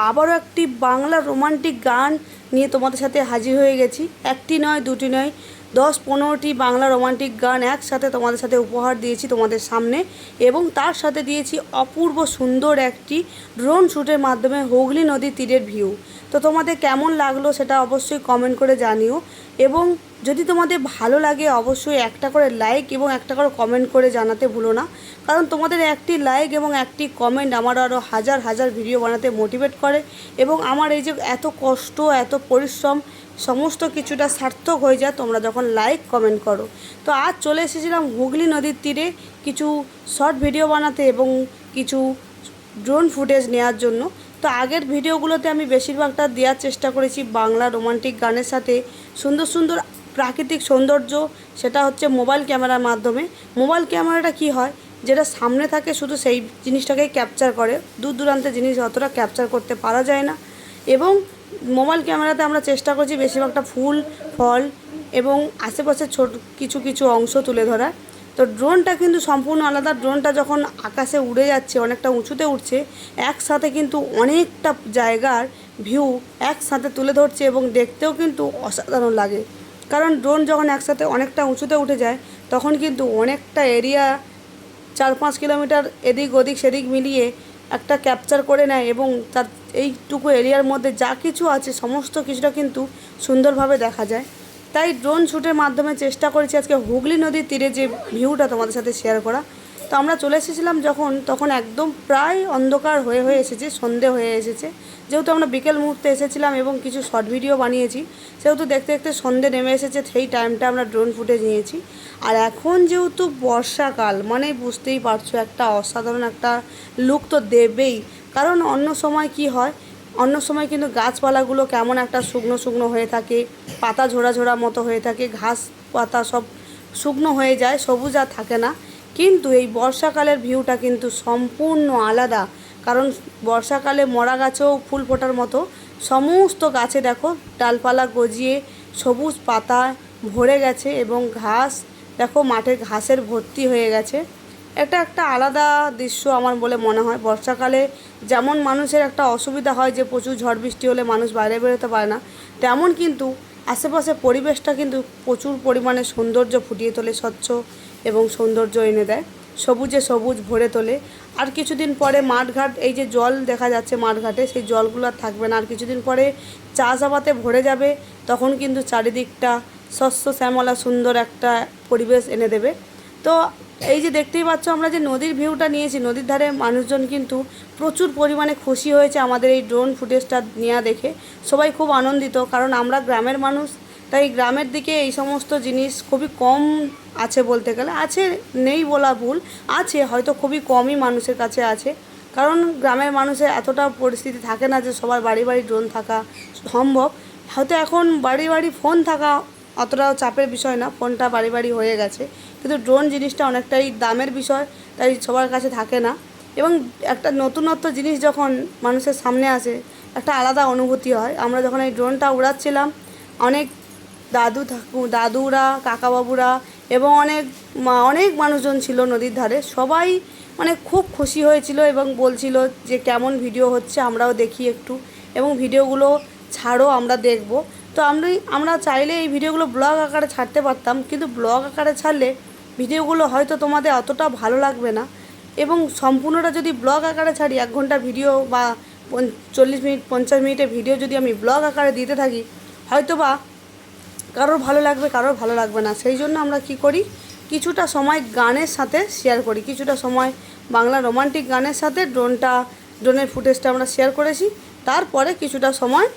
আবারও একটি বাংলা রোমান্টিক গান নিয়ে তোমাদের সাথে হাজির হয়ে গেছি। একটি নয় দুটি নয়, 10-15টি বাংলা রোমান্টিক গান একসাথে তোমাদের সাথে উপহার দিয়েছি তোমাদের সামনে, এবং তার সাথে দিয়েছি অপূর্ব সুন্দর একটি ড্রোন শ্যুটের মাধ্যমে হুগলি নদীর তীরের ভিউ। তো তোমাদের কেমন লাগলো সেটা অবশ্যই কমেন্ট করে জানিও, এবং যদি তোমাদের ভালো লাগে অবশ্যই একটা করে লাইক এবং একটা করে কমেন্ট করে জানাতে ভুলো না, কারণ তোমাদের একটি লাইক এবং একটি কমেন্ট আমার আরও হাজার হাজার ভিডিও বানাতে মোটিভেট করে, এবং আমার এই যে এত কষ্ট এত পরিশ্রম সমস্ত কিছুটা সার্থক হয়ে যায় তোমরা যখন লাইক কমেন্ট করো। তো আজ চলে এসেছিলাম হুগলি নদীর তীরে কিছু শর্ট ভিডিও বানাতে এবং কিছু ড্রোন ফুটেজ নেওয়ার জন্য। তো আগের ভিডিওগুলোতে আমি বেশিরভাগটা দেওয়ার চেষ্টা করেছি বাংলা রোমান্টিক গানের সাথে সুন্দর সুন্দর প্রাকৃতিক সৌন্দর্য, সেটা হচ্ছে মোবাইল ক্যামেরার মাধ্যমে। মোবাইল ক্যামেরাটা কি হয়, যেটা সামনে থাকে শুধু সেই জিনিসটাকেই ক্যাপচার করে, দূর দূরান্তের জিনিস অতটা ক্যাপচার করতে পারা যায় না। এবং মোবাইল ক্যামেরাতে আমরা চেষ্টা করছি বেশিরভাগটা ফুল ফল এবং আশেপাশে ছোট কিছু কিছু অংশ তুলে ধরার। তো ড্রোনটা কিন্তু সম্পূর্ণ আলাদা। ড্রোনটা যখন আকাশে উড়ে যাচ্ছে, অনেকটা উঁচুতে উঠছে, একসাথে কিন্তু অনেকটা জায়গার ভিউ একসাথে তুলে ধরছে এবং দেখতেও কিন্তু অসাধারণ লাগে। কারণ ড্রোন যখন একসাথে অনেকটা উঁচুতে উঠে যায় তখন কিন্তু অনেকটা এরিয়া 4-5 কিলোমিটার এদিক ওদিক সেদিক মিলিয়ে একটা ক্যাপচার করে নেয়, এবং তার এইটুকু এরিয়ার মধ্যে যা কিছু আছে সমস্ত কিছুটা কিন্তু সুন্দরভাবে দেখা যায়। তাই ড্রোন শ্যুটের মাধ্যমে চেষ্টা করেছি আজকে হুগলি নদীর তীরে যে ভিউটা তোমাদের সাথে শেয়ার করা। তো আমরা চলে এসেছিলাম তখন একদম প্রায় অন্ধকার হয়ে এসেছে, সন্ধে হয়ে এসেছে। যেহেতু আমরা বিকেল মুহূর্তে এসেছিলাম এবং কিছু শর্ট ভিডিও বানিয়েছি, সেহেতু দেখতে দেখতে সন্ধে নেমে এসেছে, সেই টাইমটা আমরা ড্রোন ফুটেজ নিয়েছি। আর এখন যেহেতু বর্ষাকাল, মানে বুঝতেই পারছো একটা অসাধারণ একটা লুক তো দেবেই। কারণ অন্য সময় কি হয়, অন্য সময় কিন্তু গাছপালাগুলো কেমন একটা শুকনো শুকনো হয়ে থাকে, পাতা ঝোড়া ঝোড়া মতো হয়ে থাকে, ঘাস পাতা সব শুকনো হয়ে যায়, সবুজ আর থাকে না। কিন্তু এই বর্ষাকালের ভিউটা কিন্তু সম্পূর্ণ আলাদা। কারণ বর্ষাকালে মরা গাছেও ফুল ফোটার মতো সমস্ত গাছে দেখো ডালপালা গজিয়ে সবুজ পাতা ভরে গেছে, এবং ঘাস দেখো মাঠে ঘাসের ভর্তি হয়ে গেছে। এটা একটা আলাদা দৃশ্য আমার বলে মনে হয়। বর্ষাকালে যেমন মানুষের একটা অসুবিধা হয় যে প্রচুর ঝড় বৃষ্টি হলে মানুষ বাইরে বেরোতে পারে না, তেমন কিন্তু আশেপাশে পরিবেশটা কিন্তু প্রচুর পরিমাণে সৌন্দর্য ফুটিয়ে তোলে, স্বচ্ছ এবং সৌন্দর্য এনে দেয়, সবুজে সবুজ ভরে তোলে। আর কিছুদিন পরে মাঠঘাট, এই যে জল দেখা যাচ্ছে মাঠঘাটে, সেই জলগুলো আর থাকবে না। আর কিছুদিন পরে চাষাবাদে ভরে যাবে, তখন কিন্তু চারিদিকটা শস্য শ্যামলা সুন্দর একটা পরিবেশ এনে দেবে। তো এই যে দেখতেই পাচ্ছ আমরা যে নদীর ভিউটা নিয়েছি, নদীর ধারে মানুষজন কিন্তু প্রচুর পরিমাণে খুশি হয়েছে আমাদের এই ড্রোন ফুটেজটা নেওয়া দেখে। সবাই খুব আনন্দিত, কারণ আমরা গ্রামের মানুষ, তাই গ্রামের দিকে এই সমস্ত জিনিস খুবই কম আছে বলতে গেলে। আছে, নেই বলা ভুল, আছে, হয়তো খুবই কমই মানুষের কাছে আছে, কারণ গ্রামের মানুষের এতটা পরিস্থিতি থাকে না যে সবার বাড়ি বাড়ি ড্রোন থাকা সম্ভব। হয়তো এখন বাড়ি বাড়ি ফোন থাকা অতটাও চাপের বিষয় না, ফোনটা বাড়ি বাড়ি হয়ে গেছে, কিন্তু ড্রোন জিনিসটা অনেকটাই দামের বিষয়, তাই সবার কাছে থাকে না। এবং একটা নতুনত্ব জিনিস যখন মানুষের সামনে আসে, একটা আলাদা অনুভূতি হয়। আমরা যখন এই ড্রোনটা উড়াচ্ছিলাম, অনেক দাদুরা, কাকাবাবুরা এবং অনেক মানুষজন ছিল নদীর ধারে, সবাই মানে খুব খুশি হয়েছিল এবং বলছিল যে কেমন ভিডিও হচ্ছে, আমরাও দেখি একটু, এবং ভিডিওগুলো ছাড়ো, আমরা দেখব। তো আমরা চাইলে এই ভিডিওগুলো ব্লগ আকারে ছাড়তে পারতাম, কিন্তু ব্লগ আকারে ছাড়লে ভিডিওগুলো হয়তো তোমাদের অতটা ভালো লাগবে না। এবং সম্পূর্ণটা যদি ব্লগ আকারে ছাড়ি, 1 ঘন্টা ভিডিও বা 40 মিনিট 50 মিনিটের ভিডিও যদি আমি ব্লগ আকারে দিতে থাকি, হয়তো বা কারোর ভালো লাগবে, কারোর ভালো লাগবে না। সেই জন্য আমরা কি করি, কিছুটা সময় গানের সাথে শেয়ার করি, কিছুটা সময় বাংলা রোমান্টিক গানের সাথে ড্রোনের ফুটেজটা আমরা শেয়ার করেছি। তারপরে কিছুটা সময়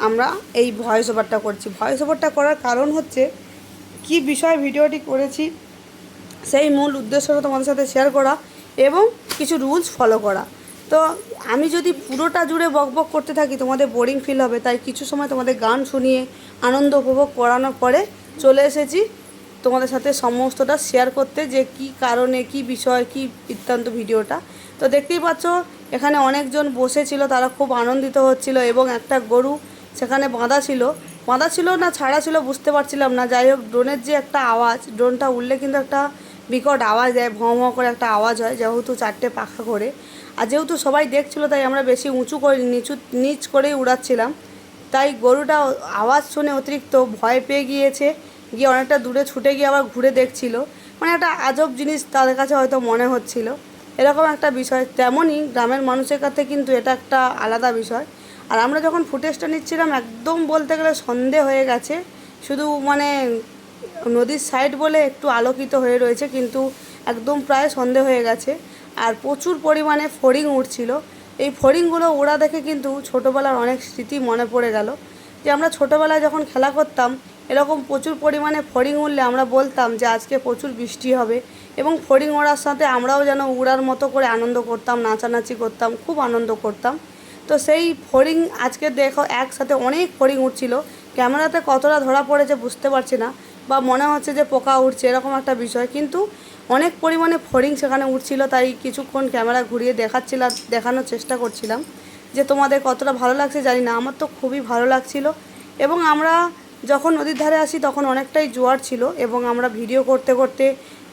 আমরা এই ভয়েস ওভারটা করছি। ভয়েস ওভারটা করার কারণ হচ্ছে, কি বিষয় ভিডিওটি করেছি সেই মূল উদ্দেশ্যটা তোমাদের সাথে শেয়ার করা এবং কিছু রুলস ফলো করা। তো আমি যদি পুরোটা জুড়ে বকবক করতে থাকি, তোমাদের বোরিং ফিল হবে, তাই কিছু সময় তোমাদের গান শুনিয়ে আনন্দ উপভোগ করানোর পরে চলে এসেছি তোমাদের সাথে সমস্তটা শেয়ার করতে, যে কি কারণে, কি বিষয়, কি বৃত্তান্ত ভিডিওটা। তো দেখতেই পাচ্ছ এখানে অনেকজন বসেছিল, তারা খুব আনন্দিত হচ্ছিল, এবং একটা গরু সেখানে বাঁধা ছিল না ছাড়া ছিল বুঝতে পারছিলাম না। যাই হোক, ড্রোনের যে একটা আওয়াজ, ড্রোনটা উড়লে কিন্তু একটা বিকট আওয়াজ দেয়, ভঁ ভঁ করে একটা আওয়াজ হয়, যেহেতু 4টে পাখা করে। আর যেহেতু সবাই দেখছিলো, তাই আমরা বেশি উঁচু করে নিচ করেই উড়াচ্ছিলাম। তাই গরুটা আওয়াজ শুনে অতিরিক্ত ভয় পেয়ে গিয়ে অনেকটা দূরে ছুটে গিয়ে আবার ঘুরে দেখছিল, মানে একটা আজব জিনিস তাদের কাছে হয়তো মনে হচ্ছিল, এরকম একটা বিষয়। তেমনই গ্রামের মানুষের কাছে কিন্তু এটা একটা আলাদা বিষয়। আর আমরা যখন ফুটেজটা নিচ্ছিলাম, একদম বলতে গেলে সন্ধে হয়ে গেছে, শুধু মানে নদীর সাইড বলে একটু আলোকিত হয়ে রয়েছে, কিন্তু একদম প্রায় সন্ধে হয়ে গেছে। আর প্রচুর পরিমাণে ফড়িং উঠছিল। এই ফড়িংগুলো ওড়া দেখে কিন্তু ছোটোবেলার অনেক স্মৃতি মনে পড়ে গেল, যে আমরা ছোটোবেলায় যখন খেলা করতাম, এরকম প্রচুর পরিমাণে ফড়িং উড়লে আমরা বলতাম যে আজকে প্রচুর বৃষ্টি হবে, এবং ফড়িং ওড়ার সাথে আমরাও যেন উড়ার মতো করে আনন্দ করতাম, নাচানাচি করতাম, খুব আনন্দ করতাম। তো সেই ফড়িং আজকে দেখো একসাথে অনেক ফড়িং উঠছিল, ক্যামেরাতে কতটা ধরা পড়েছে বুঝতে পারছি না, বা মনে হচ্ছে যে পোকা উঠছে, এরকম একটা বিষয়, কিন্তু অনেক পরিমাণে ফড়িং সেখানে উঠছিল। তাই কিছুক্ষণ ক্যামেরা ঘুরিয়ে দেখানোর চেষ্টা করছিলাম, যে তোমাদের কতটা ভালো লাগছে জানি না, আমার তো খুবই ভালো লাগছিল। এবং আমরা যখন নদীর ধারে আসি তখন অনেকটাই জোয়ার ছিল, এবং আমরা ভিডিও করতে করতে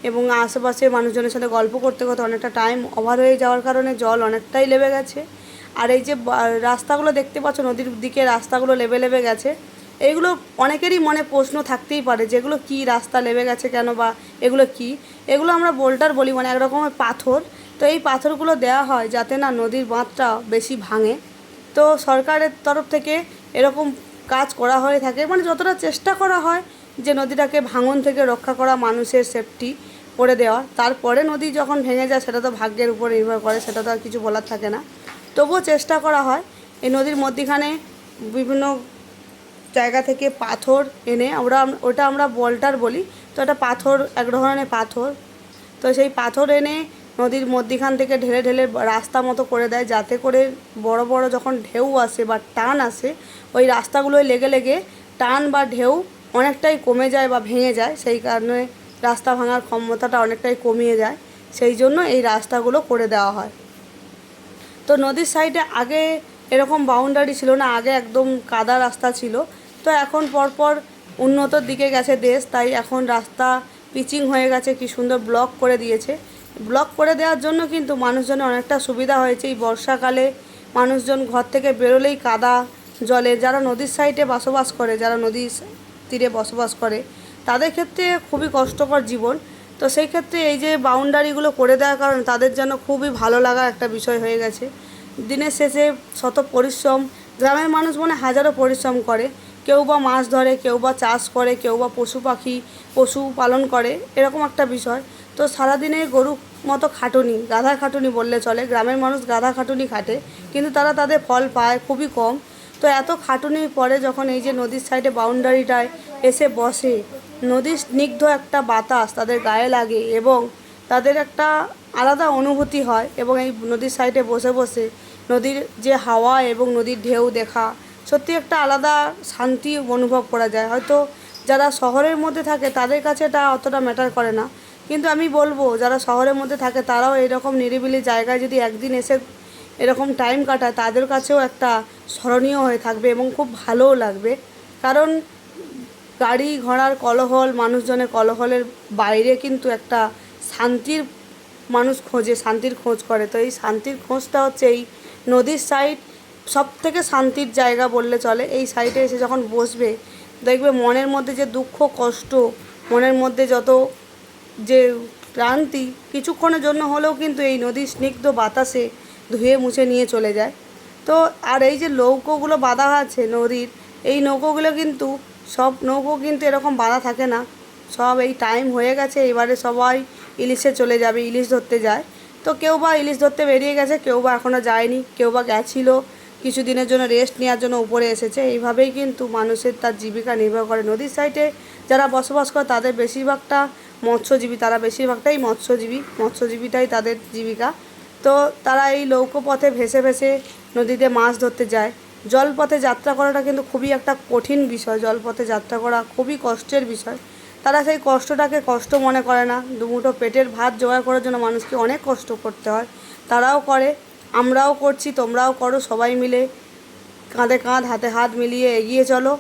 এবং আশেপাশে মানুষজনের সাথে গল্প করতে করতে অনেকটা টাইম ওভার হয়ে যাওয়ার কারণে জল অনেকটাই লেবে গেছে। আর এই যে রাস্তাগুলো দেখতে পাচ্ছ, নদীর দিকে রাস্তাগুলো লেবে গেছে, এইগুলো অনেকেরই মনে প্রশ্ন থাকতেই পারে, যেগুলো কি রাস্তা লেবে গেছে কেন, বা এগুলো কি, এগুলো আমরা বোল্ডার বলি, মানে এক রকমের পাথর। তো এই পাথরগুলো দেওয়া হয় যাতে না নদীর বাঁধটা বেশি ভাঙে। তো সরকারের তরফ থেকে এরকম কাজ করা হয়ে থাকে, মানে যতটা চেষ্টা করা হয় যে নদীটাকে ভাঙন থেকে রক্ষা করা, মানুষের সেফটি করে দেওয়া। তারপরে নদী যখন ভেঙে যায় সেটা তো ভাগ্যের উপর নির্ভর করে, সেটা তো আর কিছু বলার থাকে না, তবুও চেষ্টা করা হয়। এই নদীর মধ্যিখানে বিভিন্ন জায়গা থেকে পাথর এনে ওটা আমরা বোল্ডার বলি। তো এটা পাথর, এক ধরনের পাথর। তো সেই পাথর এনে নদীর মধ্যিখান থেকে ঢেলে ঢেলে রাস্তা মতো করে দেয়, যাতে করে বড় বড় যখন ঢেউ আসে বা টান আসে, ওই রাস্তাগুলোয় লেগে লেগে টান বা ঢেউ অনেকটাই কমে যায় বা ভেঙে যায়, সেই কারণে রাস্তা ভাঙার ক্ষমতাটা অনেকটাই কমিয়ে যায়, সেই জন্য এই রাস্তাগুলো করে দেওয়া হয়। তো নদীর সাইডে আগে এরকম বাউন্ডারি ছিল না, আগে একদম কাদা রাস্তা ছিল। তো এখন পরপর উন্নতর দিকে গেছে দেশ, তাই এখন রাস্তা পিচিং হয়ে গেছে, কি সুন্দর ব্লক করে দিয়েছে। ব্লক করে দেওয়ার জন্য কিন্তু মানুষজনের অনেকটা সুবিধা হয়েছে। এই বর্ষাকালে মানুষজন ঘর থেকে বেরোলেই কাদা জলে, যারা নদীর সাইডে বসবাস করে, যারা নদীর তীরে বসবাস করে, তাদের ক্ষেত্রে খুবই কষ্টকর জীবন। তো সেই ক্ষেত্রে এই যে বাউন্ডারিগুলো করে দেওয়ার কারণে তাদের জন্য খুবই ভালো লাগা একটা বিষয় হয়ে গেছে। দিনের শেষে শত পরিশ্রম, গ্রামের মানুষ মনে হাজারো পরিশ্রম করে, কেউ বা মাছ ধরে, কেউ বা চাষ করে, কেউ বা পশু পালন করে, এরকম একটা বিষয়। তো সারাদিনে গরু মতো খাটুনি, গাধা খাটুনি বললে চলে, গ্রামের মানুষ গাধা খাটুনি খাটে, কিন্তু তারা তাদের ফল পায় খুবই কম। তো এত খাটুনির পরে যখন এই যে নদীর সাইডে বাউন্ডারিটায় এসে বসে, নদীর স্নিগ্ধ একটা বাতাস তাদের গায়ে লাগে এবং তাদের একটা আলাদা অনুভূতি হয়, এবং এই নদীর সাইডে বসে বসে নদীর যে হাওয়া এবং নদীর ঢেউ দেখা সত্যি একটা আলাদা শান্তি অনুভব করা যায়। হয়তো যারা শহরের মধ্যে থাকে তাদের কাছে এটা অতটা ম্যাটার করে না, কিন্তু আমি বলবো যারা শহরের মধ্যে থাকে তারাও এরকম নিরিবিলি জায়গায় যদি একদিন এসে এরকম টাইম কাটায়, তাদের কাছেও একটা স্মরণীয় হয়ে থাকবে এবং খুব ভালোও লাগবে। কারণ গাড়ি ঘোড়ার কোলাহল, মানুষজনের কোলাহলের বাইরে কিন্তু একটা শান্তির মানুষ খোঁজে, শান্তির খোঁজ করে। তো এই শান্তির খোঁজটা হচ্ছে এই নদীর সাইড, সব থেকে শান্তির জায়গা বললে চলে। এই সাইডে এসে যখন বসবে দেখবে মনের মধ্যে যে দুঃখ কষ্ট, মনের মধ্যে যত যে ক্লান্তি কিছুক্ষণের জন্য হলেও কিন্তু এই নদীর স্নিগ্ধ বাতাসে ধুয়ে মুছে নিয়ে চলে যায়। তো আর এই যে নৌকোগুলো বাঁধা আছে নদীর, এই নৌকোগুলো কিন্তু সব নৌকো কিন্তু এরকম বাঁধা থাকে না, সব এই টাইম হয়ে গেছে, এবারে সবাই ইলিশে চলে যাবে, ইলিশ ধরতে যায়। তো কেউ বা ইলিশ ধরতে বেরিয়ে গেছে, কেউ বা এখনও যায়নি, কেউ বা গেছিলো কিছুদিনের জন্য রেস্ট নেওয়ার জন্য উপরে এসেছে। এইভাবেই কিন্তু মানুষের তার জীবিকা নির্ভর করে। নদীর সাইডে যারা বসবাস করে তাদের বেশিরভাগটা মৎস্যজীবী, তারা বেশিরভাগটাই মৎস্যজীবীটাই তাদের জীবিকা। তো তারা এই নৌকো পথে ভেসে ভেসে নদীতে মাছ ধরতে যায়। জলপথে যাত্রা করাটা কিন্তু খুবই একটা কঠিন বিষয়, জলপথে যাত্রা করা খুবই কষ্টের বিষয়। তারা সেই কষ্টটাকে কষ্ট মনে করে না, দুমুঠো পেটের ভাত জোগাড় করার জন্য মানুষকে অনেক কষ্ট করতে হয়, তারাও করে, আমরাও করছি, তোমরাও করো, সবাই মিলে কাঁধে কাঁধ হাতে হাত মিলিয়ে এগিয়ে চলো,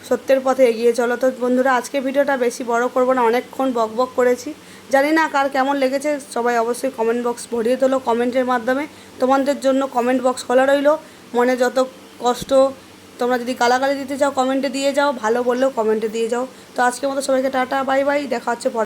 সত্যের পথে এগিয়ে চলো। তো বন্ধুরা, আজকে ভিডিওটা বেশি বড় করব না, অনেকক্ষণ বকবক করেছি, জানি না কার কেমন লেগেছে, সবাই অবশ্যই কমেন্ট বক্স ভরিয়ে তোলো কমেন্টের মাধ্যমে। তোমাদের জন্য কমেন্ট বক্স খোলা রইল, মনে যত কষ্ট তোমরা যদি গালাগালি দিতে চাও কমেন্টে দিয়ে যাও, ভালো বললেও কমেন্টে দিয়ে যাও। তো আজকের মতো সবাইকে টাটা বাই বাই, দেখা হচ্ছে পরে।